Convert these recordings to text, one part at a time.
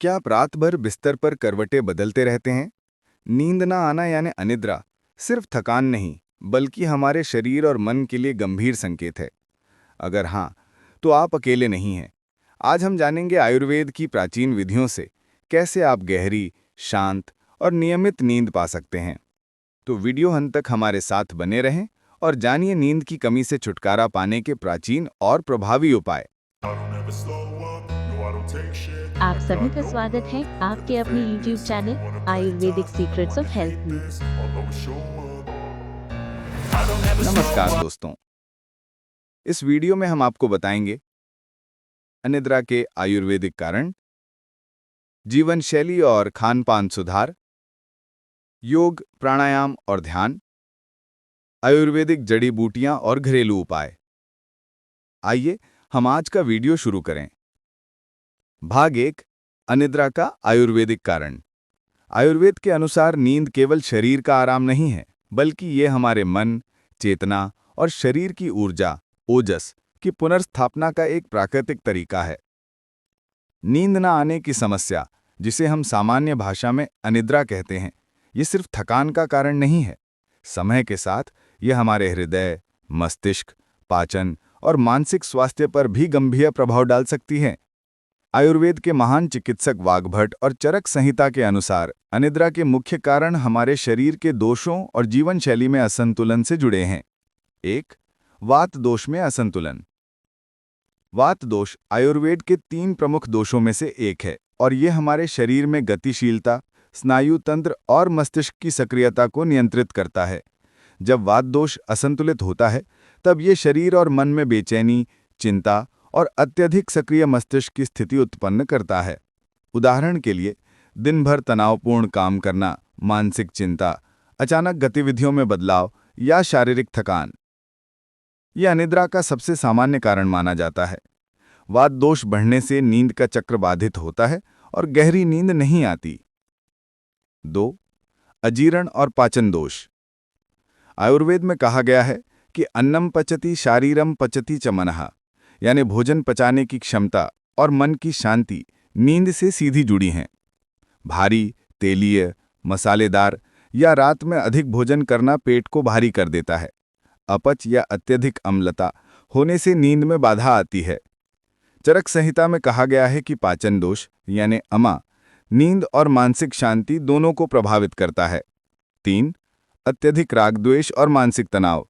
क्या आप रात भर बिस्तर पर करवटें बदलते रहते हैं? नींद ना आना यानी अनिद्रा सिर्फ थकान नहीं, बल्कि हमारे शरीर और मन के लिए गंभीर संकेत है। अगर हाँ, तो आप अकेले नहीं हैं। आज हम जानेंगे आयुर्वेद की प्राचीन विधियों से कैसे आप गहरी, शांत और नियमित नींद पा सकते हैं। तो वीडियो अंत तक हमारे साथ बने रहें और जानिए नींद की कमी से छुटकारा पाने के प्राचीन और प्रभावी उपाय। आप सभी का स्वागत है आपके अपने YouTube channel Ayurvedic secrets of health में। नमस्कार दोस्तों, इस वीडियो में हम आपको बताएंगे अनिद्रा के आयुर्वेदिक कारण, जीवन शैली और खान-पान सुधार, योग, प्राणायाम और ध्यान, आयुर्वेदिक जड़ी बूटियां और घरेलू उपाय। आइए हम आज का वीडियो शुरू करें। भाग 1, अनिद्रा का आयुर्वेदिक कारण। आयुर्वेद के अनुसार नींद केवल शरीर का आराम नहीं है, बल्कि ये हमारे मन, चेतना और शरीर की ऊर्जा, ओजस की पुनर्स्थापना का एक प्राकृतिक तरीका है। नींद न आने की समस्या, जिसे हम सामान्य भाषा में अनिद्रा कहते हैं, ये सिर्फ थकान का कारण नहीं है। समय के साथ ये हमारे हृदय, मस्तिष्क, पाचन और मानसिक स्वास्थ्य पर भी गंभीर प्रभाव डाल सकती है। आयुर्वेद के महान चिकित्सक वाग्भट और चरक संहिता के अनुसार अनिद्रा के मुख्य कारण हमारे शरीर के दोषों और जीवन शैली में असंतुलन से जुड़े हैं। 1. वात दोष में असंतुलन। वात दोष आयुर्वेद के 3 प्रमुख दोषों में से एक है और ये हमारे शरीर में गतिशीलता, स्नायु तंत्र और मस्तिष्क की सक्रियता को नियंत्रित करता है। जब वात दोष असंतुलित होता है, तब ये शरीर और मन में बेचैनी, चिंता और अत्यधिक सक्रिय मस्तिष्क की स्थिति उत्पन्न करता है। उदाहरण के लिए, दिन भर तनावपूर्ण काम करना, मानसिक चिंता, अचानक गतिविधियों में बदलाव या शारीरिक थकान। यह अनिद्रा का सबसे सामान्य कारण माना जाता है। वात दोष बढ़ने से नींद का चक्र बाधित होता है और गहरी नींद नहीं आती। 2. अजीर्ण और पाचन दोष। आयुर्वेद में कहा गया है कि अन्नम पचति शारीरम पचति च मनः, यानी भोजन पचाने की क्षमता और मन की शांति नींद से सीधी जुड़ी हैं। भारी, तेलीय, मसालेदार या रात में अधिक भोजन करना पेट को भारी कर देता है। अपच या अत्यधिक अम्लता होने से नींद में बाधा आती है। चरक संहिता में कहा गया है कि पाचन दोष यानी अमा नींद और मानसिक शांति दोनों को प्रभावित करता है। 3. अत्यधिक राग द्वेष और मानसिक तनाव।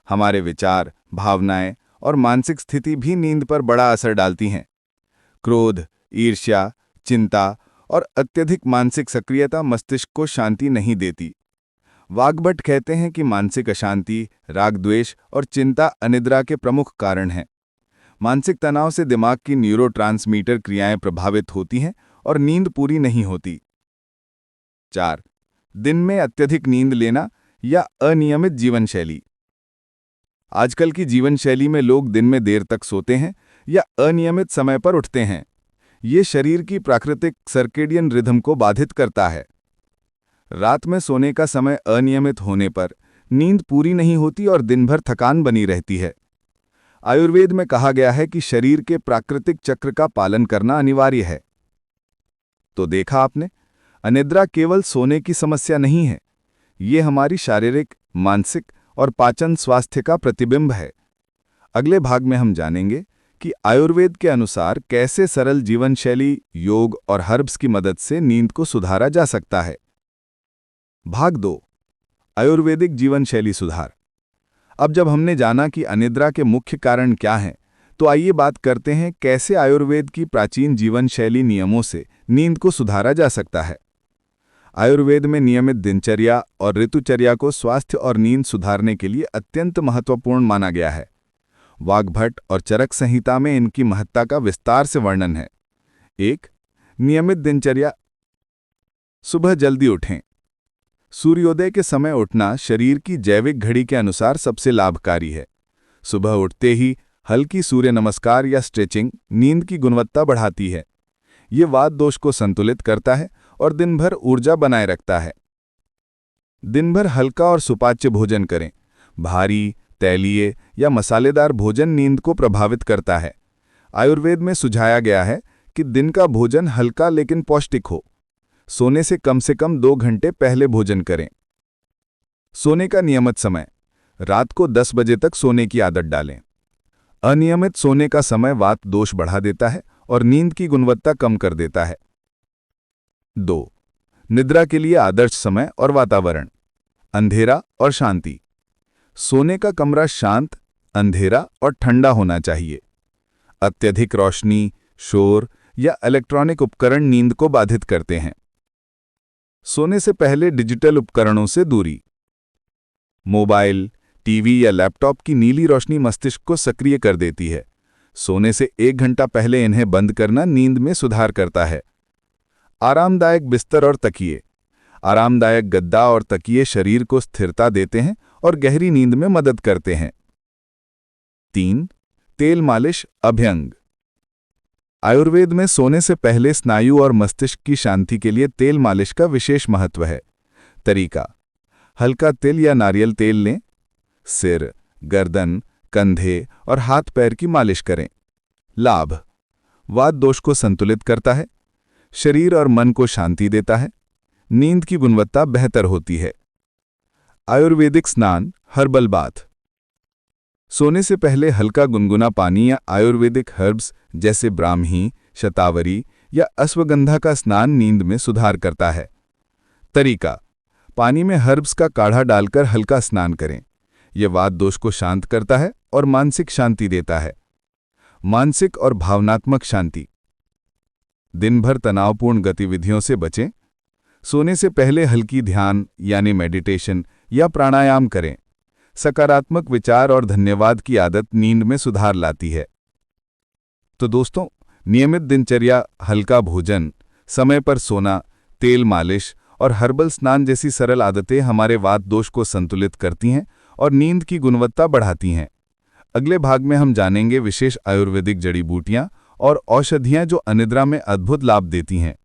हमारे विचार, भावनाएं और मानसिक स्थिति भी नींद पर बड़ा असर डालती हैं। क्रोध, ईर्ष्या, चिंता और अत्यधिक मानसिक सक्रियता मस्तिष्क को शांति नहीं देती। वाग्भट कहते हैं कि मानसिक अशांति, राग द्वेष और चिंता अनिद्रा के प्रमुख कारण हैं। मानसिक तनाव से दिमाग की न्यूरोट्रांसमीटर क्रियाएं प्रभावित होती हैं और नींद पूरी नहीं होती। 4. दिन में अत्यधिक नींद लेना या अनियमित जीवन शैली। आजकल की जीवन शैली में लोग दिन में देर तक सोते हैं या अनियमित समय पर उठते हैं। ये शरीर की प्राकृतिक सर्केडियन रिदम को बाधित करता है। रात में सोने का समय अनियमित होने पर नींद पूरी नहीं होती और दिन भर थकान बनी रहती है। आयुर्वेद में कहा गया है कि शरीर के प्राकृतिक चक्र का पालन करना अनिवार्य है। तो देखा आपने, अनिद्रा केवल सोने की समस्या नहीं है, ये हमारी शारीरिक, मानसिक और पाचन स्वास्थ्य का प्रतिबिंब है। अगले भाग में हम जानेंगे कि आयुर्वेद के अनुसार कैसे सरल जीवन शैली, योग और हर्ब्स की मदद से नींद को सुधारा जा सकता है। भाग 2, आयुर्वेदिक जीवन शैली सुधार। अब जब हमने जाना कि अनिद्रा के मुख्य कारण क्या हैं, तो आइए बात करते हैं कैसे आयुर्वेद की प्राचीन जीवन शैली नियमों से नींद को सुधारा जा सकता है। आयुर्वेद में नियमित दिनचर्या और ऋतुचर्या को स्वास्थ्य और नींद सुधारने के लिए अत्यंत महत्वपूर्ण माना गया है। वाग्भट और चरक संहिता में इनकी महत्ता का विस्तार से वर्णन है। 1. नियमित दिनचर्या। सुबह जल्दी उठें। सूर्योदय के समय उठना शरीर की जैविक घड़ी के अनुसार सबसे लाभकारी है। सुबह उठते ही हल्की सूर्य नमस्कार या स्ट्रेचिंग नींद की गुणवत्ता बढ़ाती है। ये वात दोष को संतुलित करता है और दिन भर ऊर्जा बनाए रखता है। दिन भर हल्का और सुपाच्य भोजन करें। भारी, तैलीय या मसालेदार भोजन नींद को प्रभावित करता है। आयुर्वेद में सुझाया गया है कि दिन का भोजन हल्का लेकिन पौष्टिक हो। सोने से कम 2 घंटे पहले भोजन करें। सोने का नियमित समय, रात को 10 बजे तक सोने की आदत डालें। अनियमित सोने का समय वात दोष बढ़ा देता है और नींद की गुणवत्ता कम कर देता है। 2. निद्रा के लिए आदर्श समय और वातावरण, अंधेरा और शांति। सोने का कमरा शांत, अंधेरा और ठंडा होना चाहिए। अत्यधिक रोशनी, शोर या इलेक्ट्रॉनिक उपकरण नींद को बाधित करते हैं। सोने से पहले डिजिटल उपकरणों से दूरी। मोबाइल, टीवी या लैपटॉप की नीली रोशनी मस्तिष्क को सक्रिय कर देती है। सोने से 1 घंटा पहले इन्हें बंद करना नींद में सुधार करता है। आरामदायक बिस्तर और तकिए। आरामदायक गद्दा और तकिए शरीर को स्थिरता देते हैं और गहरी नींद में मदद करते हैं। 3. तेल मालिश, अभ्यंग। आयुर्वेद में सोने से पहले स्नायु और मस्तिष्क की शांति के लिए तेल मालिश का विशेष महत्व है। तरीका: हल्का तिल या नारियल तेल लें, सिर, गर्दन, कंधे और हाथ पैर की मालिश करें। लाभ: वात दोष को संतुलित करता है, शरीर और मन को शांति देता है, नींद की गुणवत्ता बेहतर होती है। आयुर्वेदिक स्नान, हर्बल बाथ। सोने से पहले हल्का गुनगुना पानी या आयुर्वेदिक हर्ब्स जैसे ब्राह्मी, शतावरी या अश्वगंधा का स्नान नींद में सुधार करता है। तरीका: पानी में हर्ब्स का काढ़ा डालकर हल्का स्नान करें। यह वात दोष को शांत करता है और मानसिक शांति देता है। मानसिक और भावनात्मक शांति। दिन भर तनावपूर्ण गतिविधियों से बचें। सोने से पहले हल्की ध्यान यानी मेडिटेशन या प्राणायाम करें। सकारात्मक विचार और धन्यवाद की आदत नींद में सुधार लाती है। तो दोस्तों, नियमित दिनचर्या, हल्का भोजन, समय पर सोना, तेल मालिश और हर्बल स्नान जैसी सरल आदतें हमारे वात दोष को संतुलित करती हैं और नींद की गुणवत्ता बढ़ाती हैं। अगले भाग में हम जानेंगे विशेष आयुर्वेदिक जड़ी बूटियां और औषधियां जो अनिद्रा में अद्भुत लाभ देती हैं।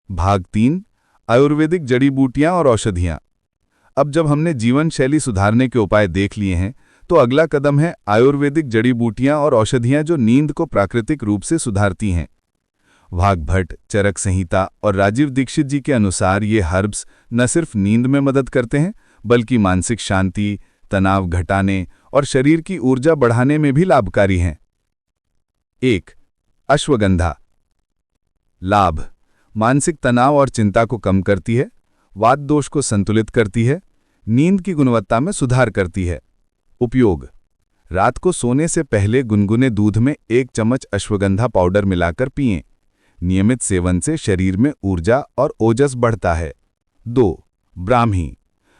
भाग 3: आयुर्वेदिक जड़ी बूटियां और औषधियां। अब जब हमने जीवन शैली सुधारने के उपाय देख लिए हैं, तो अगला कदम है आयुर्वेदिक जड़ी बूटियां और औषधियां जो नींद को प्राकृतिक रूप से सुधारती हैं। वाग्भट, चरक संहिता और राजीव दीक्षित जी के अनुसार ये हर्ब्स न सिर्फ नींद में मदद करते हैं, बल्कि मानसिक शांति, तनाव घटाने और शरीर की ऊर्जा बढ़ाने में भी लाभकारी हैं। 1. अश्वगंधा। लाभ: मानसिक तनाव और चिंता को कम करती है, वात दोष को संतुलित करती है, नींद की गुणवत्ता में सुधार करती है। उपयोग: रात को सोने से पहले गुनगुने दूध में 1 चम्मच अश्वगंधा पाउडर मिलाकर पिएं। नियमित सेवन से शरीर में ऊर्जा और ओजस बढ़ता है। 2. ब्राह्मी।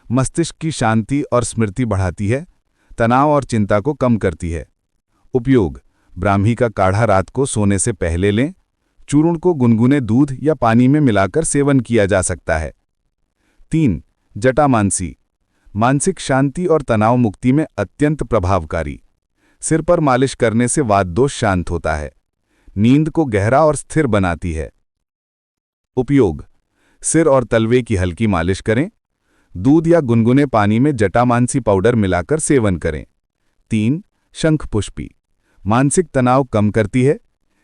मस्तिष्क की शांति और स्मृति बढ़ाती है, तनाव और चिंता को कम करती है। उपयोग: ब्राह्मी का काढ़ा रात को सोने से पहले लें। चूर्ण को गुनगुने दूध या पानी में मिलाकर सेवन किया जा सकता है। 3. जटामांसी। मानसिक शांति और तनाव मुक्ति में अत्यंत प्रभावकारी। सिर पर मालिश करने से वात दोष शांत होता है, नींद को गहरा और स्थिर बनाती है। उपयोग: सिर और तलवे की हल्की मालिश करें। दूध या गुनगुने पानी में जटामांसी पाउडर मिलाकर सेवन करें। 3. शंखपुष्पी। मानसिक तनाव कम करती है,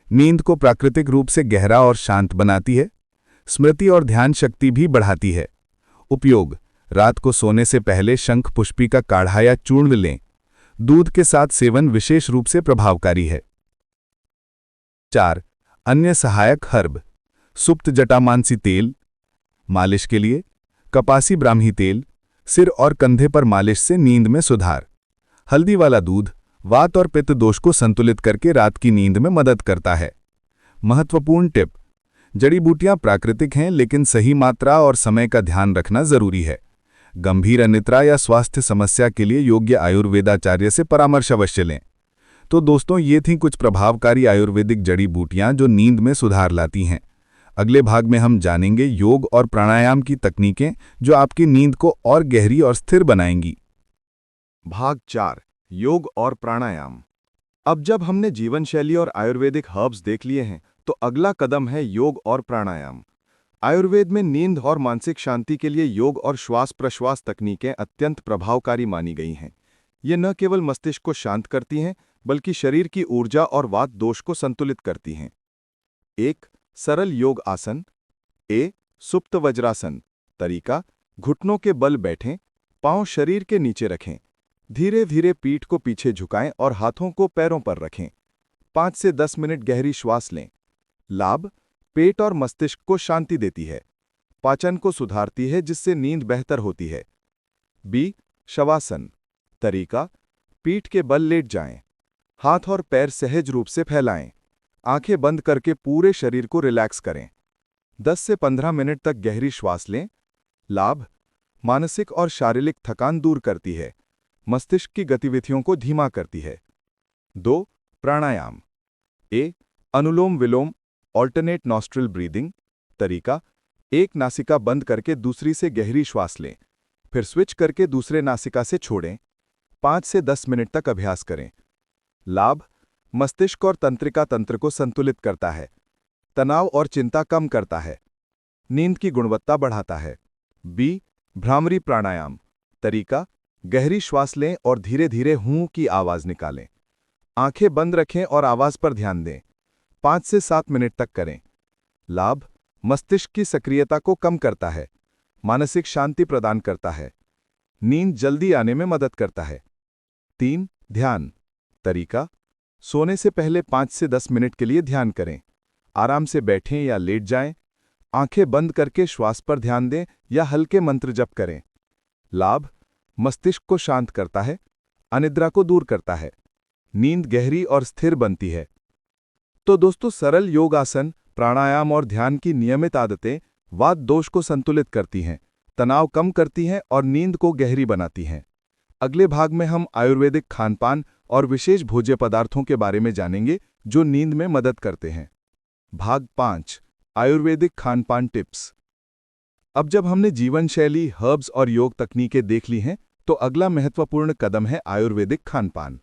नींद को प्राकृतिक रूप से गहरा और शांत बनाती है, स्मृति और ध्यान शक्ति भी बढ़ाती है। उपयोग: रात को सोने से पहले शंखपुष्पी का काढ़ा या चूर्ण लें। दूध के साथ सेवन विशेष रूप से प्रभावकारी है। 4. अन्य सहायक हर्ब। सुप्त जटामांसी तेल मालिश के लिए, कपासी ब्राह्मी तेल सिर और कंधे पर मालिश से नींद में सुधार। हल्दी वाला दूध वात और पित्त दोष को संतुलित करके रात की नींद में मदद करता है। महत्वपूर्ण टिप: जड़ी बूटियां प्राकृतिक हैं, लेकिन सही मात्रा और समय का ध्यान रखना जरूरी है। गंभीर अनिद्रा या स्वास्थ्य समस्या के लिए योग्य आयुर्वेदाचार्य से परामर्श अवश्य लें। तो दोस्तों, ये थीं कुछ प्रभावकारी आयुर्वेदिक जड़ी बूटियां जो नींद में सुधार लाती हैं। अगले भाग में हम जानेंगे योग और प्राणायाम की तकनीकें जो आपकी नींद को और गहरी और स्थिर बनाएंगी। भाग 4: योग और प्राणायाम। अब जब हमने जीवन शैली और आयुर्वेदिक हर्ब्स देख लिए हैं, तो अगला कदम है योग और प्राणायाम। आयुर्वेद में नींद और मानसिक शांति के लिए योग और श्वास प्रश्वास तकनीकें अत्यंत प्रभावकारी मानी गई हैं। ये न केवल मस्तिष्क को शांत करती हैं, बल्कि शरीर की ऊर्जा और वात दोष को संतुलित करती हैं। एक सरल योग आसन। ए सुप्त वज्रासन। तरीका, घुटनों के बल बैठें, पांव शरीर के नीचे रखें, धीरे धीरे पीठ को पीछे झुकाएं और हाथों को पैरों पर रखें। 5 से 10 मिनट गहरी श्वास लें। लाभ, पेट और मस्तिष्क को शांति देती है, पाचन को सुधारती है जिससे नींद बेहतर होती है। बी शवासन। तरीका, पीठ के बल लेट जाएं, हाथ और पैर सहज रूप से फैलाएं, आंखें बंद करके पूरे शरीर को रिलैक्स करें। 10 से 15 मिनट तक गहरी श्वास लें। लाभ, मानसिक और शारीरिक थकान दूर करती है, मस्तिष्क की गतिविधियों को धीमा करती है। 2 प्राणायाम। ए अनुलोम विलोम ऑल्टरनेट नॉस्ट्रिल ब्रीदिंग। तरीका, एक नासिका बंद करके दूसरी से गहरी श्वास लें, फिर स्विच करके दूसरे नासिका से छोड़ें। 5 से 10 मिनट तक अभ्यास करें। लाभ, मस्तिष्क और तंत्रिका तंत्र को संतुलित करता है, तनाव और चिंता कम करता है, नींद की गुणवत्ता बढ़ाता है। बी भ्रामरी प्राणायाम। तरीका, गहरी श्वास लें और धीरे धीरे हूं की आवाज निकालें, आंखें बंद रखें और आवाज पर ध्यान दें। 5 से 7 मिनट तक करें। लाभ, मस्तिष्क की सक्रियता को कम करता है, मानसिक शांति प्रदान करता है, नींद जल्दी आने में मदद करता है। 3 ध्यान। तरीका, सोने से पहले 5 से 10 मिनट के लिए ध्यान करें, आराम से बैठें या लेट जाएं, आंखें बंद करके श्वास पर ध्यान दें या हल्के मंत्र जप करें। लाभ, मस्तिष्क को शांत करता है, अनिद्रा को दूर करता है, नींद गहरी और स्थिर बनती है। तो दोस्तों, सरल योग आसन, प्राणायाम और ध्यान की नियमित आदतें वात दोष को संतुलित करती हैं, तनाव कम करती हैं और नींद को गहरी बनाती हैं। अगले भाग में हम आयुर्वेदिक खानपान और विशेष भोज्य पदार्थों के बारे में जानेंगे जो नींद में मदद करते हैं। भाग 5 आयुर्वेदिक खानपान टिप्स। अब जब हमने जीवन शैली, हर्ब्स और योग तकनीकें देख ली हैं, तो अगला महत्वपूर्ण कदम है आयुर्वेदिक खानपान।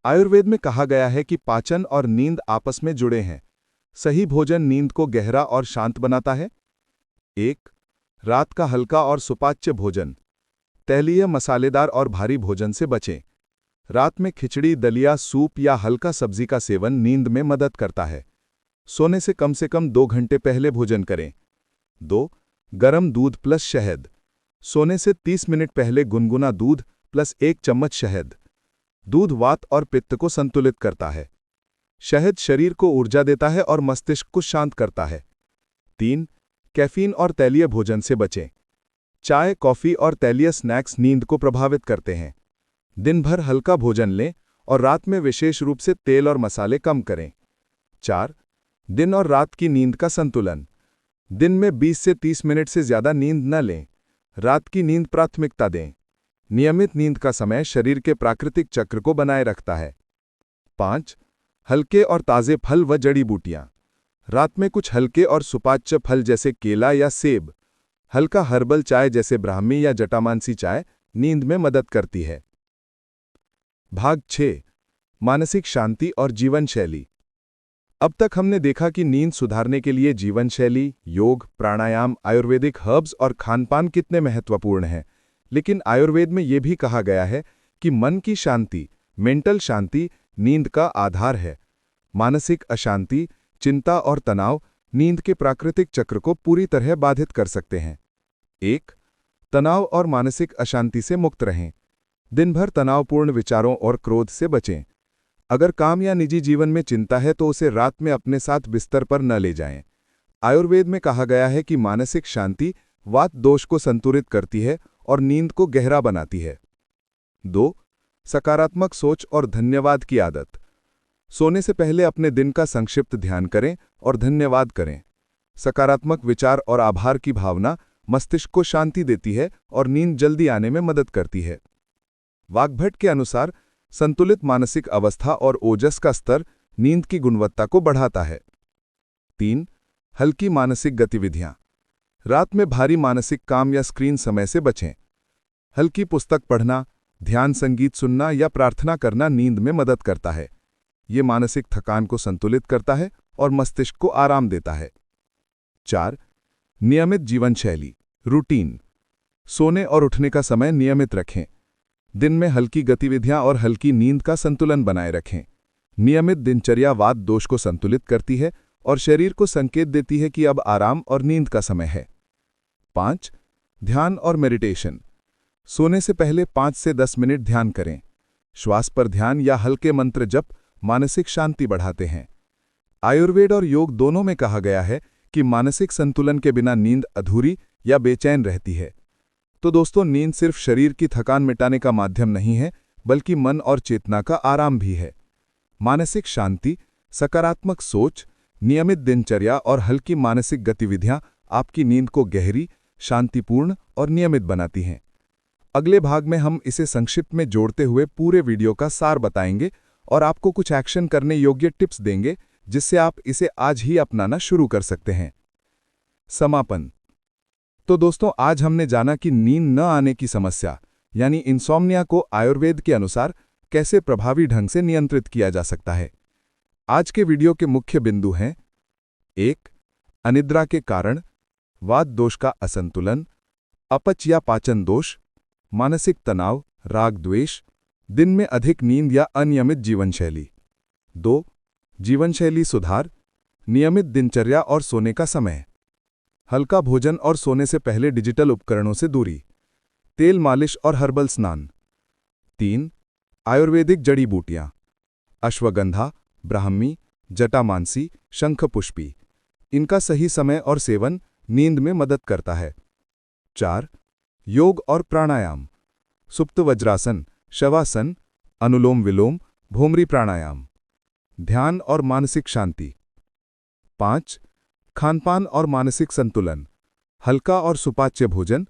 आयुर्वेद में कहा गया है कि पाचन और नींद आपस में जुड़े हैं। सही भोजन नींद को गहरा और शांत बनाता है। 1 रात का हल्का और सुपाच्य भोजन। तैलीय, मसालेदार और भारी भोजन से बचें। रात में खिचड़ी, दलिया, सूप या हल्का सब्जी का सेवन नींद में मदद करता है। सोने से कम 2 घंटे पहले भोजन करें। 2 गरम दूध प्लस शहद। सोने से 30 मिनट पहले गुनगुना दूध प्लस 1 चम्मच शहद। दूध वात और पित्त को संतुलित करता है। शहद शरीर को ऊर्जा देता है और मस्तिष्क को शांत करता है। 3 कैफीन और तैलीय भोजन से बचें। चाय, कॉफी और तैलीय स्नैक्स नींद को प्रभावित करते हैं। दिन भर हल्का भोजन लें और रात में विशेष रूप से तेल और मसाले कम करें। 4 दिन और रात की नींद का संतुलन। दिन में 20 से 30 मिनट से ज्यादा नींद न लें, रात की नींद प्राथमिकता दें। नियमित नींद का समय शरीर के प्राकृतिक चक्र को बनाए रखता है। 5 हल्के और ताजे फल व जड़ी बूटियां। रात में कुछ हल्के और सुपाच्य फल जैसे केला या सेब, हल्का हर्बल चाय जैसे ब्राह्मी या जटामांसी चाय नींद में मदद करती है। भाग 6 मानसिक शांति और जीवन शैली। अब तक हमने देखा कि नींद सुधारने के लिए जीवन शैली, योग, प्राणायाम, आयुर्वेदिक हर्ब्स और खानपान कितने महत्वपूर्ण हैं। लेकिन आयुर्वेद में यह भी कहा गया है कि मन की शांति, मेंटल शांति नींद का आधार है। मानसिक अशांति, चिंता और तनाव नींद के प्राकृतिक चक्र को पूरी तरह बाधित कर सकते हैं। 1 तनाव और मानसिक अशांति से मुक्त रहें। दिन भर तनावपूर्ण विचारों और क्रोध से बचें। अगर काम या निजी जीवन में चिंता है तो उसे रात में अपने साथ बिस्तर पर न ले जाएं। आयुर्वेद में कहा गया है कि मानसिक शांति वात दोष को संतुलित करती है और नींद को गहरा बनाती है। 2 सकारात्मक सोच और धन्यवाद की आदत। सोने से पहले अपने दिन का संक्षिप्त ध्यान करें और धन्यवाद करें। सकारात्मक विचार और आभार की भावना मस्तिष्क को शांति देती है और नींद जल्दी आने में मदद करती है। वाग्भट के अनुसार संतुलित मानसिक अवस्था और ओजस का स्तर नींद की गुणवत्ता को बढ़ाता है। 3 हल्की मानसिक गतिविधियां। रात में भारी मानसिक काम या स्क्रीन समय से बचें। हल्की पुस्तक पढ़ना, ध्यान संगीत सुनना या प्रार्थना करना नींद में मदद करता है। ये मानसिक थकान को संतुलित करता है और मस्तिष्क को आराम देता है। 4 नियमित जीवन शैली, रूटीन। सोने और उठने का समय नियमित रखें। दिन में हल्की गतिविधियां और हल्की नींद का संतुलन बनाए रखें। नियमित दिनचर्या वात दोष को संतुलित करती है और शरीर को संकेत देती है कि अब आराम और नींद का समय है। 5. ध्यान और मेडिटेशन। सोने से पहले 5 से 10 मिनट ध्यान करें। श्वास पर ध्यान या हल्के मंत्र जप मानसिक शांति बढ़ाते हैं। आयुर्वेद और योग दोनों में कहा गया है कि मानसिक संतुलन के बिना नींद अधूरी या बेचैन रहती है। तो दोस्तों, नींद सिर्फ शरीर की थकान मिटाने का माध्यम नहीं है, बल्कि मन और चेतना का आराम भी है। मानसिक शांति, सकारात्मक सोच, नियमित दिनचर्या और हल्की मानसिक गतिविधियां आपकी नींद को गहरी, शांतिपूर्ण और नियमित बनाती हैं। अगले भाग में हम इसे संक्षिप्त में जोड़ते हुए पूरे वीडियो का सार बताएंगे और आपको कुछ एक्शन करने योग्य टिप्स देंगे, जिससे आप इसे आज ही अपनाना शुरू कर सकते हैं। समापन। तो दोस्तों, आज हमने जाना कि नींद न आने की समस्या यानी इंसोम्निया को आयुर्वेद के अनुसार कैसे प्रभावी ढंग से नियंत्रित किया जा सकता है। आज के वीडियो के मुख्य बिंदु हैं: 1. अनिद्रा के कारण, वात दोष का असंतुलन, अपच या पाचन दोष, मानसिक तनाव, राग द्वेष, दिन में अधिक नींद या अनियमित जीवनशैली। 2. जीवनशैली सुधार, नियमित दिनचर्या और सोने का समय, हल्का भोजन और सोने से पहले डिजिटल उपकरणों से दूरी, तेल मालिश और हर्बल स्नान। 3. आयुर्वेदिक जड़ी बूटियां, अश्वगंधा, ब्राह्मी, जटामांसी, शंखपुष्पी। इनका सही समय और सेवन नींद में मदद करता है। 4. योग और प्राणायाम, सुप्त वज्रासन, शवासन, अनुलोम विलोम, भोमरी प्राणायाम, ध्यान और मानसिक शांति। 5. खानपान और मानसिक संतुलन, हल्का और सुपाच्य भोजन,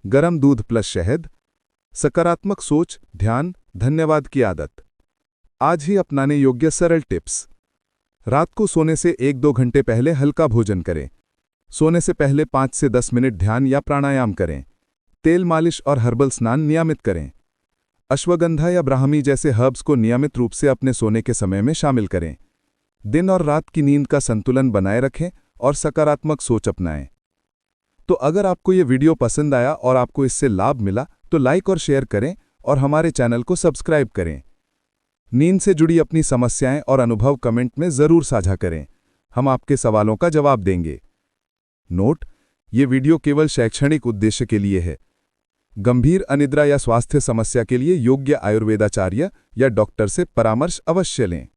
गर्म दूध प्लस शहद, सकारात्मक सोच, ध्यान, धन्यवाद की आदत। आज ही अपनाने योग्य सरल टिप्स। रात को सोने से 1-2 घंटे पहले हल्का भोजन करें। सोने से पहले 5 से 10 मिनट ध्यान या प्राणायाम करें। तेल मालिश और हर्बल स्नान नियमित करें। अश्वगंधा या ब्राह्मी जैसे हर्ब्स को नियमित रूप से अपने सोने के समय में शामिल करें। दिन और रात की नींद का संतुलन बनाए रखें और सकारात्मक सोच अपनाएं। तो अगर आपको ये वीडियो पसंद आया और आपको इससे लाभ मिला तो लाइक और शेयर करें और हमारे चैनल को सब्सक्राइब करें। नींद से जुड़ी अपनी समस्याएं और अनुभव कमेंट में जरूर साझा करें। हम आपके सवालों का जवाब देंगे। नोट: ये वीडियो केवल शैक्षणिक उद्देश्य के लिए है। गंभीर अनिद्रा या स्वास्थ्य समस्या के लिए योग्य आयुर्वेदाचार्य या डॉक्टर से परामर्श अवश्य लें।